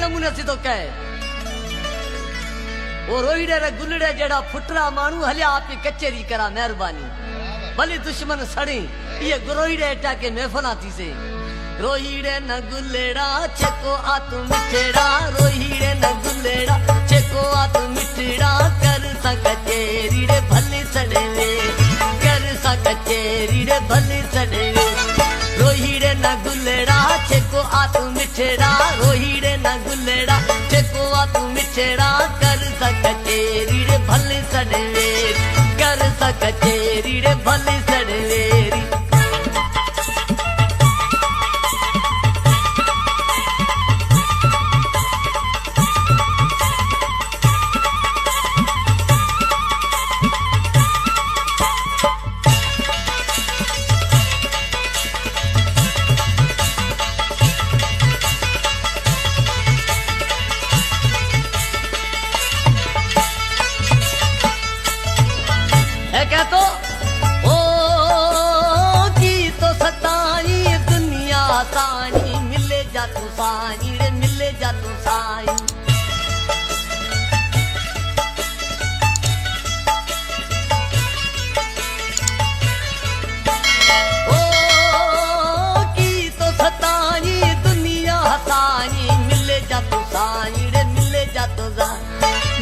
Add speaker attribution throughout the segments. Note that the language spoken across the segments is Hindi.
Speaker 1: नमूने सी तो कहे ओ रोईड़े रे गुलड़े जेड़ा फुटरा मानू हलिया आपकी कचेरी करा मेहरबानी भली दुश्मन सड़ी ये रोईड़े टाके महफला थी से रोहीड़े न गुलेड़ा छको आत मिठेड़ा रोहीड़े न गुलेड़ा छको आत मिठेड़ा कर सा कचेरी रे भली सड़वे कर सा कचेरी रे भली सड़वे रोहीड़े न गुलेड़ा छको आत मिठेड़ा रोहीड़े न गुलेड़ा छको आत मिठेड़ा कर सा कचेरी रे भली सड़वे कर सा कचेरी रे भली सड़वे तो ओ की तो सताई दुनिया सानी मिले जा तू सानी रे मिले जा तू साई ओ की तो सताई दुनिया सानी मिले जा तू सानी रे मिले जा तू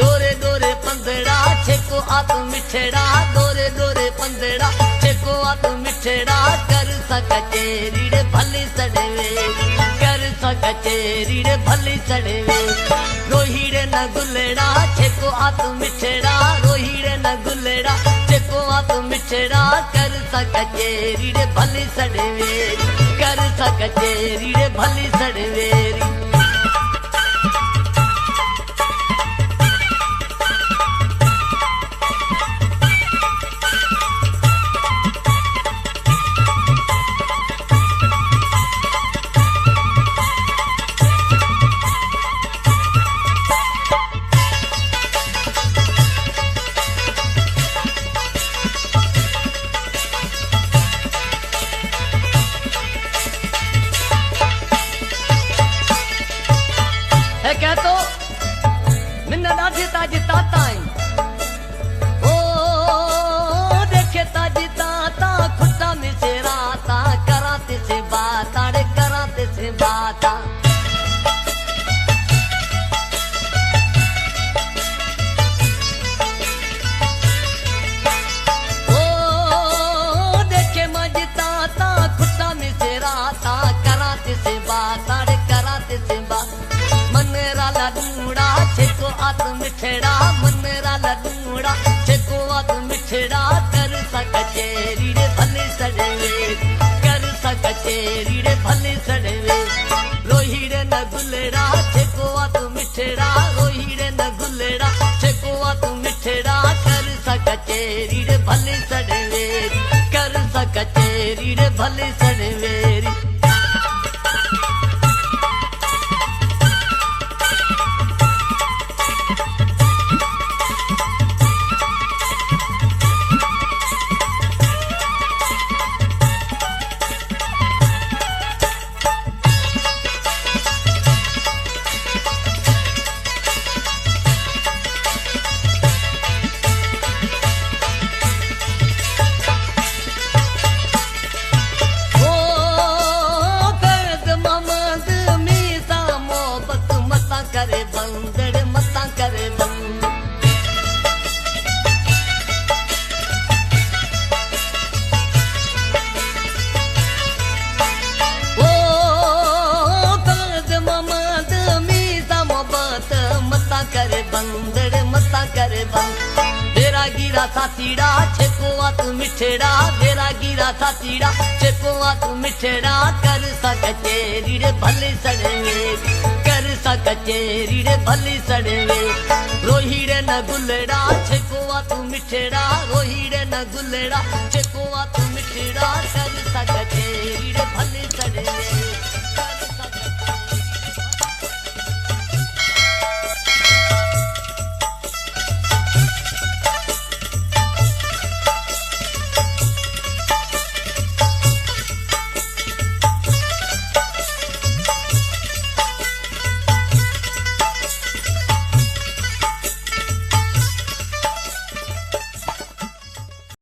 Speaker 1: दोरे दोरे पंदड़ा छेको आत मिठेड़ा दोरे दोरे पंदड़ा छेको आत मिठेड़ा कर सा कचेरी रे भली सड़वे कर सा कचेरी रे भली सड़वे रोहीड़े न गुलेड़ा छेको आत मिठेड़ा रोहीड़े न गुलेड़ा छेको आत मिठेड़ा कर सा कचेरी रे भली सड़वे कर सा कचेरी रे भली सड़वे क्या तो मिन्न लाठी ताजी ताता ओ देखे ताजी ताता खुदा में से राता कराते से बाता रे कराते से बाता ओ देखे माजी ताता खुदा में से राता कराते से बाता रे कराते से बाता मनरा लूड़ा छेको आत मिठेड़ा मनरा लूड़ा छेको आत मिठेड़ा कर सा कचेरी रे भली सड़वे कर सा कचेरी रे भली सड़वे रोहीड़े न गुलेड़ा छेको आत मिठेड़ा रोहीड़े न गुलेड़ा छेको आत मिठेड़ा कर सा कचेरी रे भली सड़वे कर सा कचेरी रे भली सड़वे करे बंदड़ मता करे बंद ओ दर्द ममद मीसा मोहब्बत मता करे बंदड़ मता करे बंद तेरा गिरा साथीड़ा छेको आत मिठेड़ा तेरा गिरा साथीड़ा छेको आत मिठेड़ा कर सा कचेरी रे भली सड़वे कर सा कचेरी रे भली सड़वे रोहीड़े न गुलेड़ा छेको आत मिठेड़ा रोहीड़े न गुलेड़ा छेको आत मिठेड़ा कर सा कचेरी रे भली सड़वे